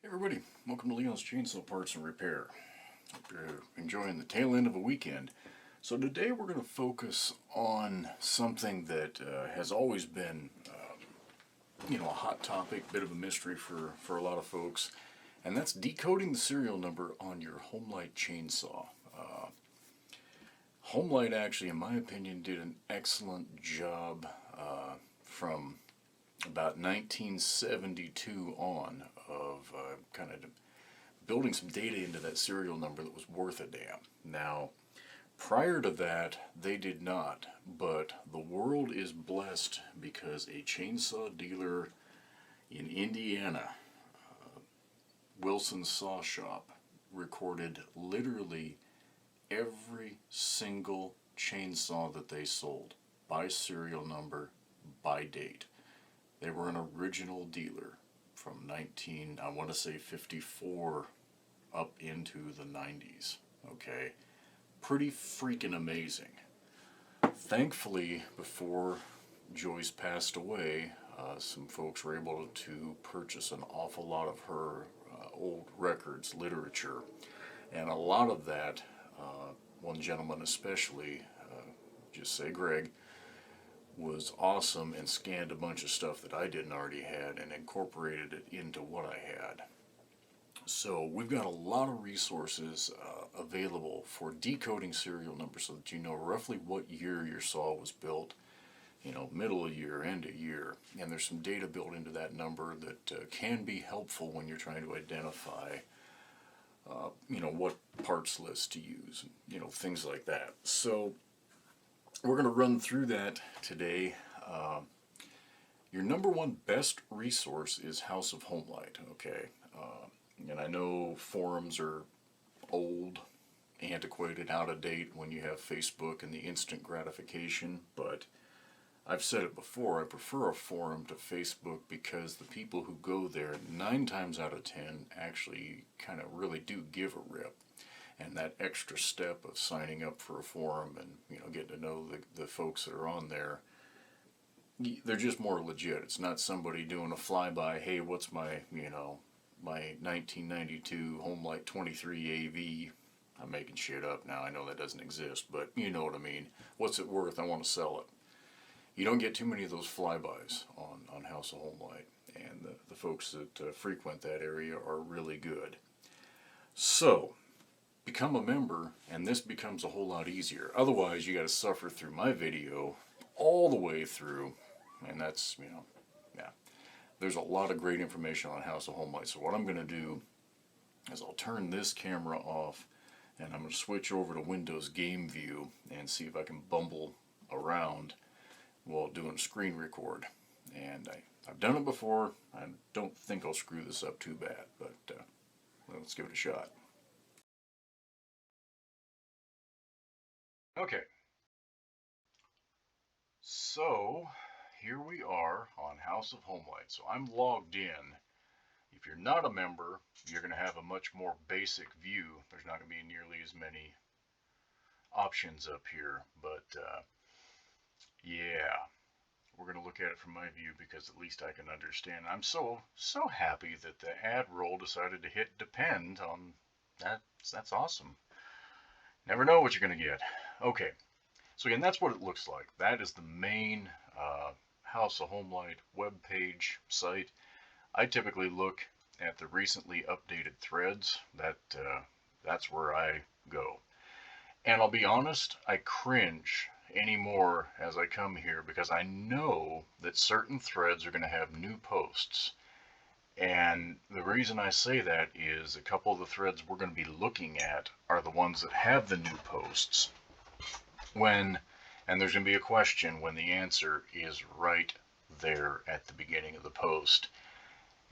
Hey everybody, welcome to Leon's Chainsaw Parts and Repair. Hope you're enjoying the tail end of a weekend. So today we're going to focus on something that has always been, a hot topic, bit of a mystery for a lot of folks, and that's decoding the serial number on your Homelite chainsaw. Homelite actually, in my opinion, did an excellent job from about 1972 on of kind of building some data into that serial number that was worth a damn. Now, prior to that, they did not, but the world is blessed because a chainsaw dealer in Indiana, Wilson's Saw Shop, recorded literally every single chainsaw that they sold by serial number, by date. They were an original dealer from I want to say 54 up into the 90s. Okay, pretty freaking amazing. Thankfully, before Joyce passed away, some folks were able to purchase an awful lot of her old records, literature, and a lot of that, one gentleman especially, just say Greg, was awesome and scanned a bunch of stuff that I didn't already had and incorporated it into what I had. So we've got a lot of resources available for decoding serial numbers so that you know roughly what year your saw was built, middle of year, end of year, and there's some data built into that number that can be helpful when you're trying to identify, what parts list to use, things like that. So we're going to run through that today. Your number one best resource is House of Homelite, okay? And I know forums are old, antiquated, out of date when you have Facebook and the instant gratification, but I've said it before, I prefer a forum to Facebook because the people who go there, 9 times out of 10, actually kind of really do give a rip. And that extra step of signing up for a forum and getting to know the folks that are on there, they're just more legit. It's not somebody doing a flyby. Hey, what's my 1992 Homelite 23 AV? I'm making shit up now. I know that doesn't exist, but you know what I mean. What's it worth? I want to sell it. You don't get too many of those flybys on House of Homelite, and the folks that frequent that area are really good. So become a member, and this becomes a whole lot easier. Otherwise, you got to suffer through my video all the way through, and that's, yeah. There's a lot of great information on House of Homelight. So what I'm going to do is I'll turn this camera off, and I'm going to switch over to Windows Game View and see if I can bumble around while doing screen record. And I've done it before. I don't think I'll screw this up too bad, but let's give it a shot. Okay, so here we are on House of Homelight. So I'm logged in. If you're not a member, you're going to have a much more basic view. There's not going to be nearly as many options up here, but yeah, we're going to look at it from my view because at least I can understand. I'm so happy that the ad roll decided to hit depend on that. That's awesome. Never know what you're going to get. Okay. So again, that's what it looks like. That is the main House of Homelight webpage site. I typically look at the recently updated threads. That's where I go. And I'll be honest, I cringe anymore as I come here because I know that certain threads are going to have new posts. And the reason I say that is a couple of the threads we're going to be looking at are the ones that have the new posts. And there's going to be a question when the answer is right there at the beginning of the post.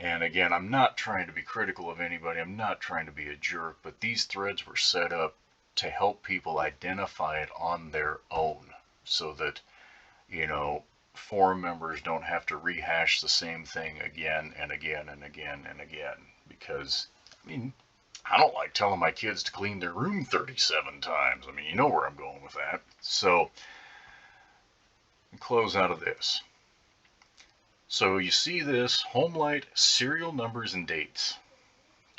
And again, I'm not trying to be critical of anybody. I'm not trying to be a jerk, but these threads were set up to help people identify it on their own so that, forum members don't have to rehash the same thing again and again and again and again. Because, I don't like telling my kids to clean their room 37 times. You know where I'm going with that. So, close out of this. So you see this Homelite serial numbers and dates.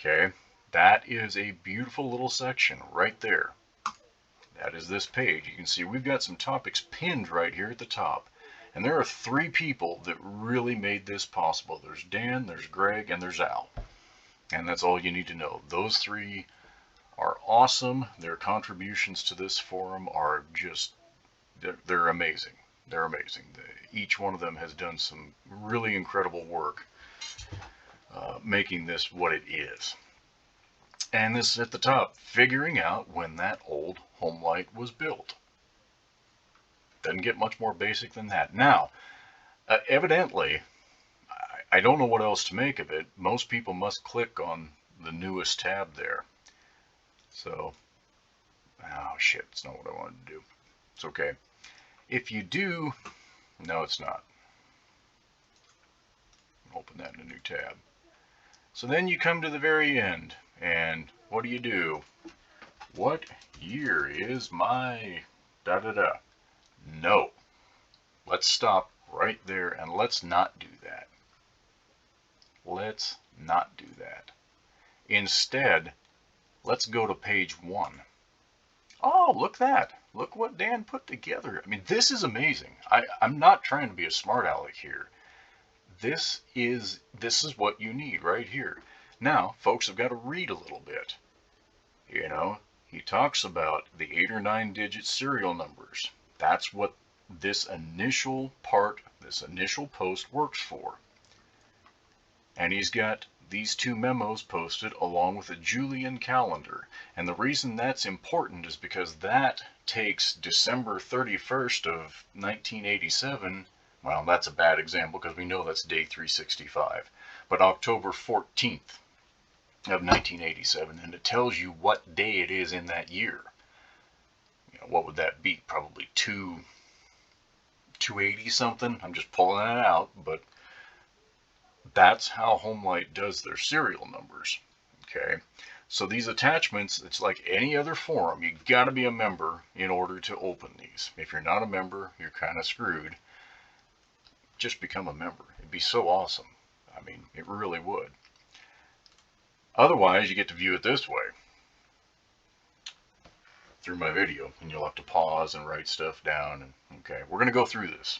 Okay, that is a beautiful little section right there. That is this page. You can see we've got some topics pinned right here at the top. And there are 3 people that really made this possible. There's Dan, there's Greg, and there's Al. And that's all you need to know. Those 3 are awesome. Their contributions to this forum are just, they're amazing. They're amazing. Each one of them has done some really incredible work making this what it is. And this is at the top, figuring out when that old Homelite was built. Doesn't get much more basic than that. Now, evidently, I don't know what else to make of it. Most people must click on the newest tab there. So, oh shit, it's not what I wanted to do. It's okay. If you do, no, it's not. Open that in a new tab. So then you come to the very end, and what do? What year is my da-da-da? No. Let's stop right there, and let's not do that. Let's not do that. Instead, let's go to page 1. Oh, look that. Look what Dan put together. I mean, this is amazing. I'm not trying to be a smart aleck here. This is what you need right here. Now, folks have got to read a little bit. You know, he talks about the 8 or 9 digit serial numbers. That's what this initial part, this initial post works for. And he's got these 2 memos posted along with a Julian calendar. And the reason that's important is because that takes December 31st of 1987. Well, that's a bad example because we know that's day 365. But October 14th of 1987, and it tells you what day it is in that year. You know, what would that be? Probably 280 something. I'm just pulling that out, but that's how Homelite does their serial numbers. Okay, so these attachments, it's like any other forum. You got to be a member in order to open these. If you're not a member, you're kind of screwed. Just become a member. It'd be so awesome. I mean, it really would. Otherwise, you get to view it this way through my video, and you'll have to pause and write stuff down. And okay, we're going to go through this.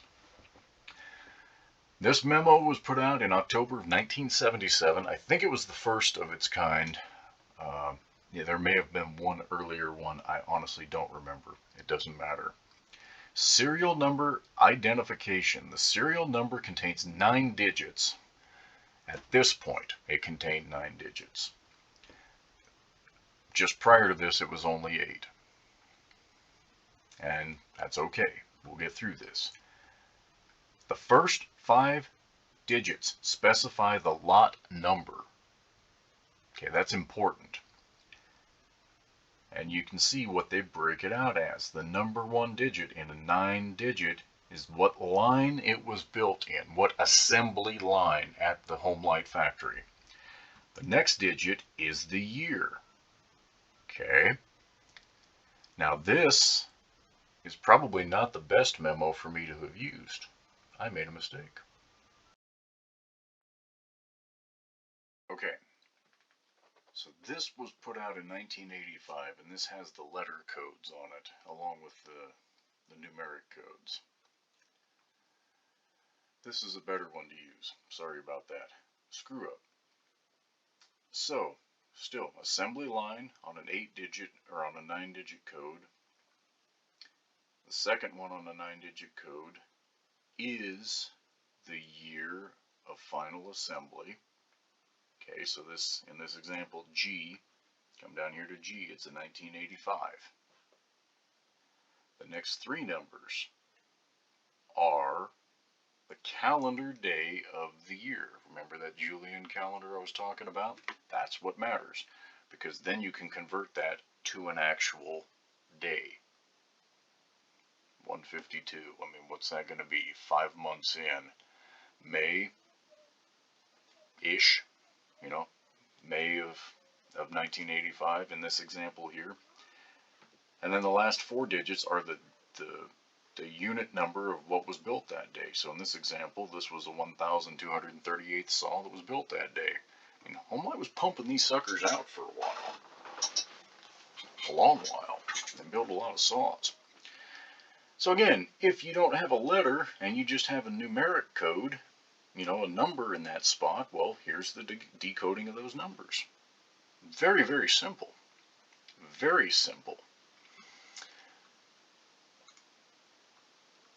This memo was put out in October of 1977. I think it was the first of its kind. Yeah, there may have been one earlier one. I honestly don't remember. It doesn't matter. Serial number identification. The serial number contains 9 digits. At this point, it contained 9 digits. Just prior to this, it was only 8. And that's okay. We'll get through this. The first 5 digits specify the lot number. Okay, that's important. And you can see what they break it out as. The number 1 digit in a 9 digit is what line it was built in, what assembly line at the Homelite factory. The next digit is the year. Okay. Now this is probably not the best memo for me to have used. I made a mistake. Okay. So this was put out in 1985, and this has the letter codes on it, along with the numeric codes. This is a better one to use. Sorry about that. Screw up. So, still, assembly line on an 8-digit or on a 9-digit code. The second one on a 9-digit code is the year of final assembly. Okay, so this, in this example, G, come down here to G, it's a 1985. The next 3 numbers are the calendar day of the year. Remember that Julian calendar I was talking about? That's what matters, because then you can convert that to an actual day. 152, I mean, what's that going to be? 5 months in. May-ish, you know, May of 1985 in this example here. And then the last 4 digits are the unit number of what was built that day. So in this example, this was a 1,238th saw that was built that day. And Homelite was pumping these suckers out for a while. A long while. And built a lot of saws. So again, if you don't have a letter and you just have a numeric code, you know, a number in that spot, well, here's the decoding of those numbers. Very, very simple. Very simple.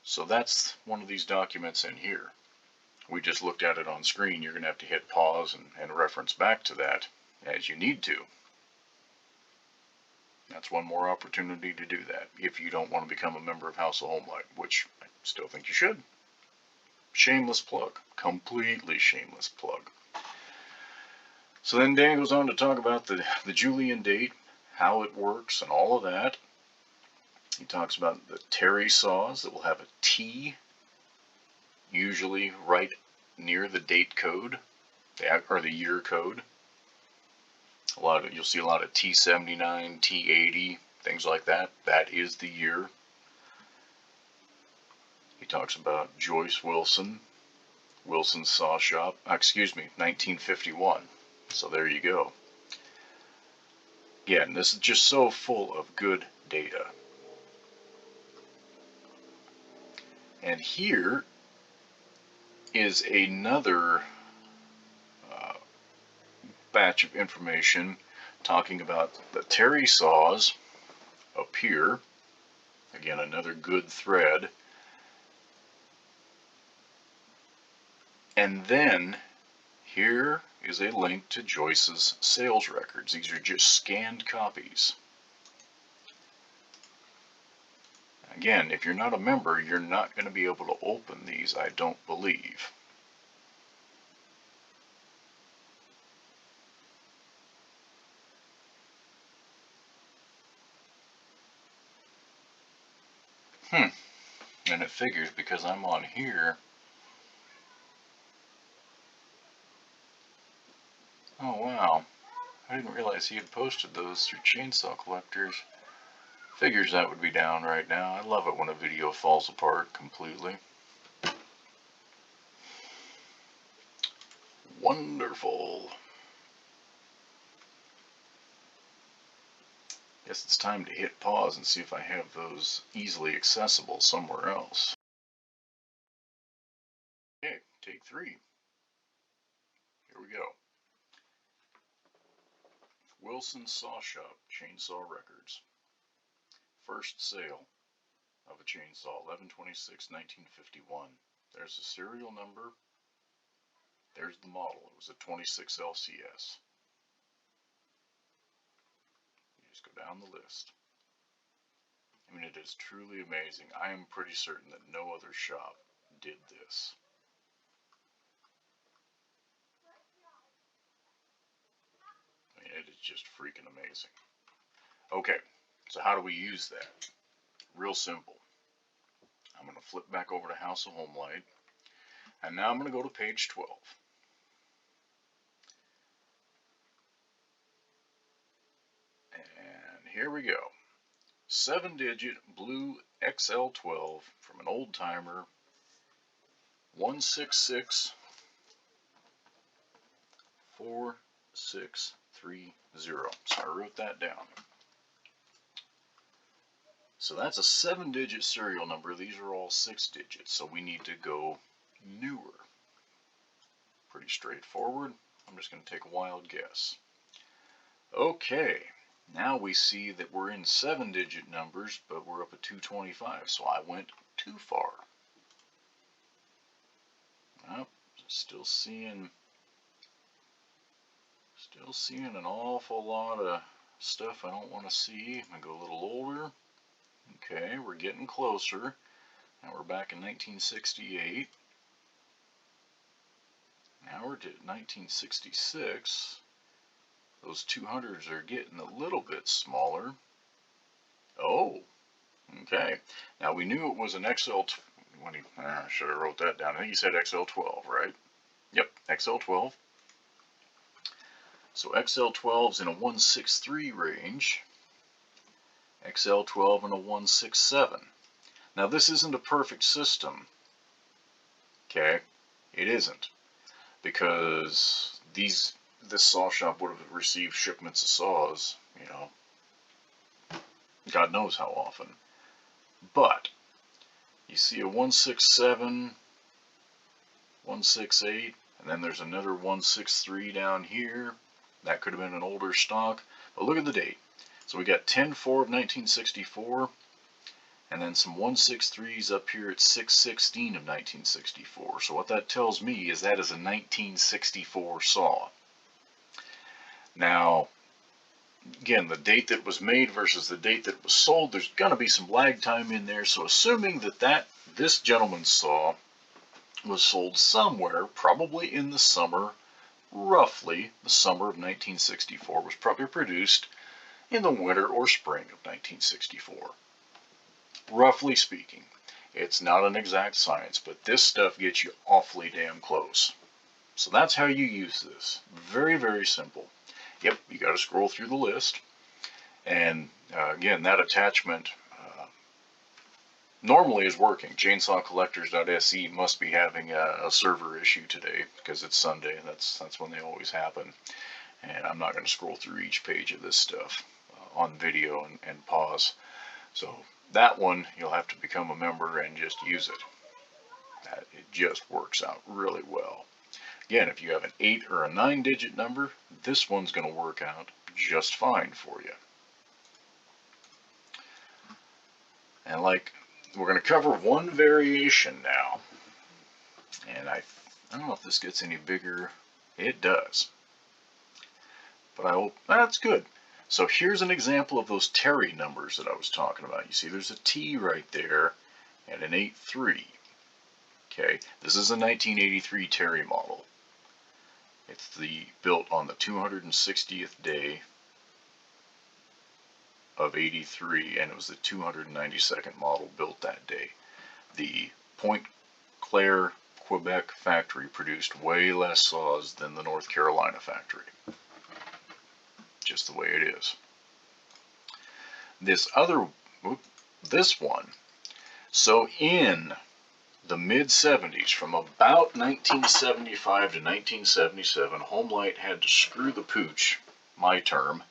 So that's one of these documents in here. We just looked at it on screen. You're going to have to hit pause and reference back to that as you need to. That's one more opportunity to do that if you don't want to become a member of House of Homelite, which I still think you should. Shameless plug. Completely shameless plug. So then Dan goes on to talk about the Julian date, how it works, and all of that. He talks about the Terry saws that will have a T, usually right near the date code, or the year code. You'll see a lot of T79, T80, things like that. That is the year. He talks about Joyce Wilson's saw shop. 1951. So there you go. Again, this is just so full of good data. And here is another batch of information talking about the Terry saws up here. Again, another good thread. And then here is a link to Joyce's sales records. These are just scanned copies. Again, if you're not a member, you're not going to be able to open these, I don't believe. And it figures because I'm on here. Oh wow, I didn't realize he had posted those through Chainsaw Collectors. Figures that would be down right now. I love it when a video falls apart completely. Wonderful. Guess it's time to hit pause and see if I have those easily accessible somewhere else. Okay, take 3. Here we go. Wilson Saw Shop, Chainsaw Records. First sale of a chainsaw, 11/26/1951. There's the serial number. There's the model. It was a 26 LCS. You just go down the list. I mean, it is truly amazing. I am pretty certain that no other shop did this. I mean, it is just freaking amazing. Okay, so how do we use that? Real simple. I'm going to flip back over to House of Homelite, and now I'm going to go to page 12. And here we go. 7-digit blue XL12 from an old timer, 1664630. So I wrote that down. So that's a 7-digit serial number. These are all 6 digits, so we need to go newer. Pretty straightforward. I'm just going to take a wild guess. Okay, now we see that we're in 7-digit numbers, but we're up at 225, so I went too far. Well, still seeing an awful lot of stuff I don't want to see. I'm going to go a little older. Okay, we're getting closer. Now we're back in 1968. Now we're to 1966. Those 200s are getting a little bit smaller. Oh, okay. Now we knew it was an XL. I should have wrote that down. I think he said XL12, right? Yep, XL12. So XL12's in a 163 range. XL12 in a 167. Now this isn't a perfect system. Okay, it isn't, because these this saw shop would have received shipments of saws, you know, God knows how often. But you see a 167, 168, and then there's another 163 down here. That could have been an older stock. But look at the date. So we got 10/4 of 1964, and then some 163s up here at 6/16 of 1964. So what that tells me is that is a 1964 saw. Now, again, the date that was made versus the date that was sold, there's going to be some lag time in there. So assuming that this gentleman's saw was sold somewhere, probably in the summer, roughly the summer of 1964, was probably produced in the winter or spring of 1964. Roughly speaking. It's not an exact science, but this stuff gets you awfully damn close. So that's how you use this. Very, very simple. Yep, you got to scroll through the list. And again, that attachment normally is working. ChainsawCollectors.se must be having a server issue today because it's Sunday. That's when they always happen. And I'm not going to scroll through each page of this stuff on video and pause. So that one, you'll have to become a member and just use it. It just works out really well. Again, if you have an 8 or a 9-digit number, this one's going to work out just fine for you. And like, we're going to cover one variation now. And I don't know if this gets any bigger. It does. But I hope that's good. So here's an example of those Terry numbers that I was talking about. You see there's a T right there and an 8-3. Okay, this is a 1983 Terry model. It's built on the 260th day of 83, and it was the 292nd model built that day. The Point Claire, Quebec factory produced way less saws than the North Carolina factory. Just the way it is. This one, so in the mid-70s, from about 1975 to 1977, Homelite had to screw the pooch, my term,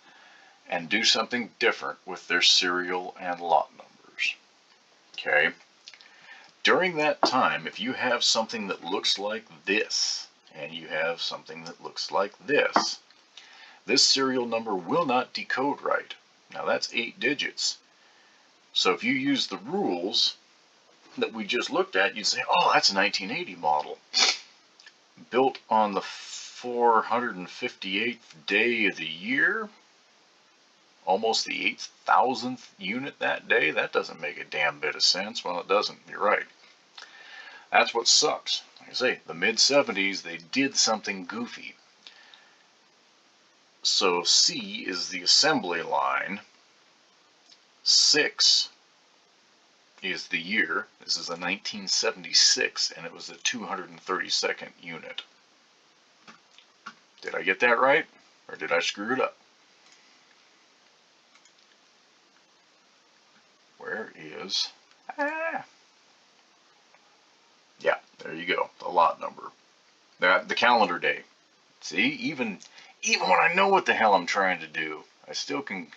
and do something different with their serial and lot numbers. Okay? During that time, if you have something that looks like this, and you have something that looks like this serial number will not decode right. Now that's 8 digits. So if you use the rules that we just looked at, you'd say, oh, that's a 1980 model. Built on the 458th day of the year, almost the 8,000th unit that day. That doesn't make a damn bit of sense. Well, it doesn't. You're right. That's what sucks. Like I say, the mid-70s, they did something goofy. So C is the assembly line. 6 is the year. This is a 1976, and it was the 232nd unit. Did I get that right, or did I screw it up? Where is... Yeah, there you go. The lot number. The calendar day. See, even when I know what the hell I'm trying to do, I still can...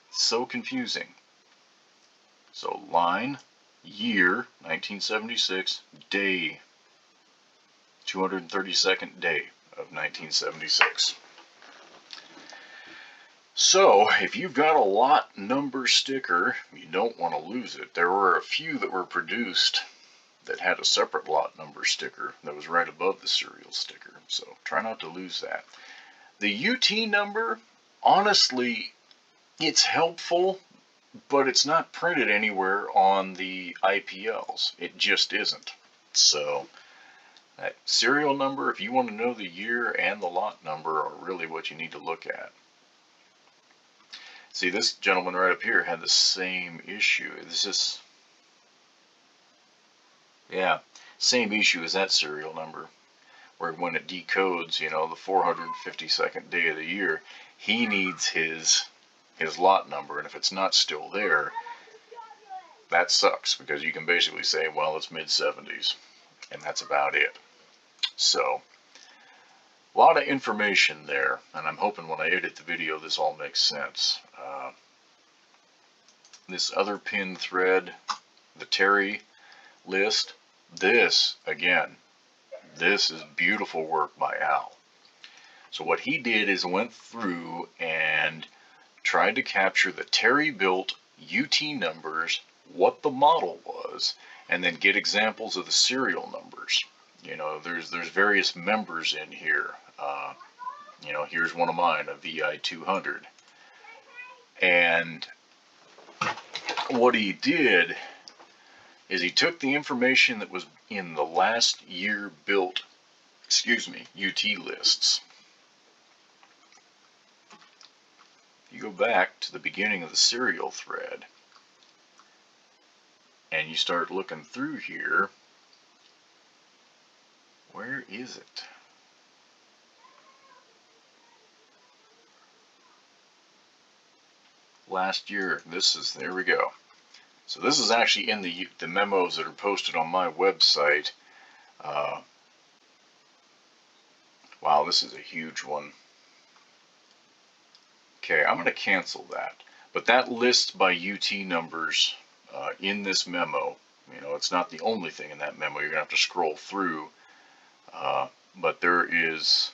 It's so confusing. So line, year, 1976, day, 232nd day of 1976. So, if you've got a lot number sticker, you don't want to lose it. There were a few that were produced that had a separate lot number sticker that was right above the serial sticker. So, try not to lose that. The UT number, honestly, it's helpful, but it's not printed anywhere on the IPLs. It just isn't. So, that serial number, if you want to know the year and the lot number, are really what you need to look at. See, this gentleman right up here had the same issue. This is, yeah, same issue as that serial number, where when it decodes, you know, the 452nd day of the year, he needs his lot number, and if it's not still there, that sucks, because you can basically say, well, it's mid-70s, and that's about it. So, A lot of information there, and I'm hoping when I edit the video this all makes sense. This other pin thread, the Terry list, this, again, this is beautiful work by Al. So what he did is went through and tried to capture the Terry built UT numbers, what the model was, and then get examples of the serial numbers. You know, there's various members in here. You know, here's one of mine, a VI 200. And what he did is he took the information that was in the last year built, UT lists. You go back to the beginning of the serial thread and you start looking through here. Where is it? Last year, there we go. So this is actually in the memos that are posted on my website. Wow, this is a huge one. Okay, I'm going to cancel that. But that lists by UT numbers in this memo. You know, it's not the only thing in that memo. You're going to have to scroll through. But there is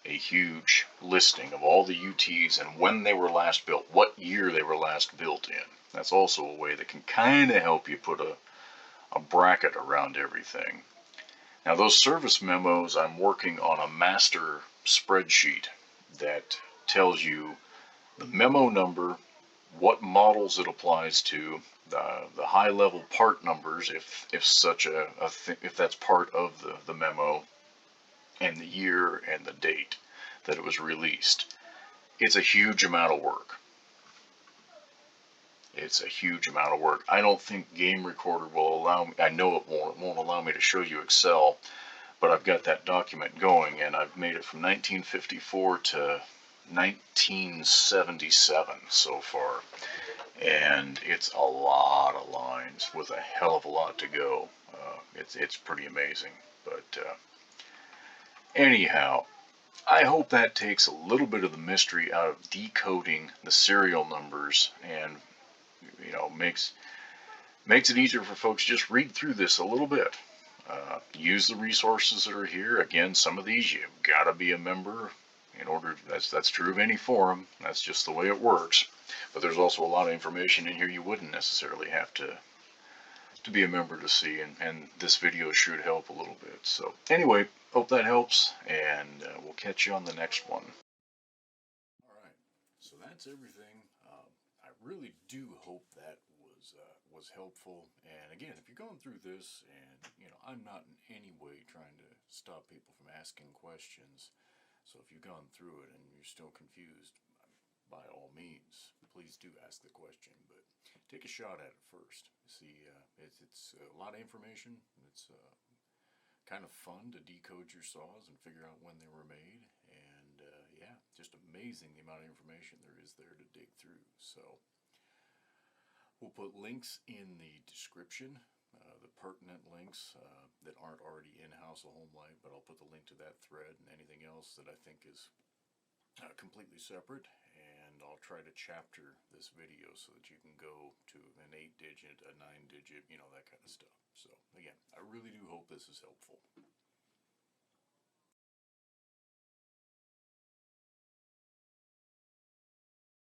a huge listing of all the UTs and when they were last built, what year they were last built in. That's also a way that can kind of help you put a bracket around everything. Now those service memos, I'm working on a master spreadsheet that tells you the memo number, what models it applies to, the high level part numbers if that's part of the memo, and the year and the date that it was released. It's a huge amount of work. It's a huge amount of work. I don't think Game Recorder will allow me, I know it won't allow me to show you Excel, but I've got that document going and I've made it from 1954 to 1977 so far. And it's a lot of lines with a hell of a lot to go. It's pretty amazing. But anyhow, I hope that takes a little bit of the mystery out of decoding the serial numbers and, you know, makes it easier for folks to just read through this a little bit. Use the resources that are here. Again, some of these you've got to be a member in order. That's true of any forum. That's just the way it works. But there's also a lot of information in here you wouldn't necessarily have to be a member to see, and this video should help a little bit. So anyway, hope that helps, and we'll catch you on the next one. Alright, so that's everything. I really do hope that was helpful, and again, if you're going through this, and you know, I'm not in any way trying to stop people from asking questions, so if you've gone through it and you're still confused, by all means, please do ask the question, but take a shot at it first. See, it's a lot of information. It's kind of fun to decode your saws and figure out when they were made, and yeah, just amazing the amount of information there is there to dig through. So we'll put links in the description, the pertinent links that aren't already in-house of Homelite, but I'll put the link to that thread and anything else that I think is completely separate, and I'll try to chapter this video so that you can go to an 8-digit, a 9-digit, you know, that kind of stuff. So again, I really do hope this is helpful.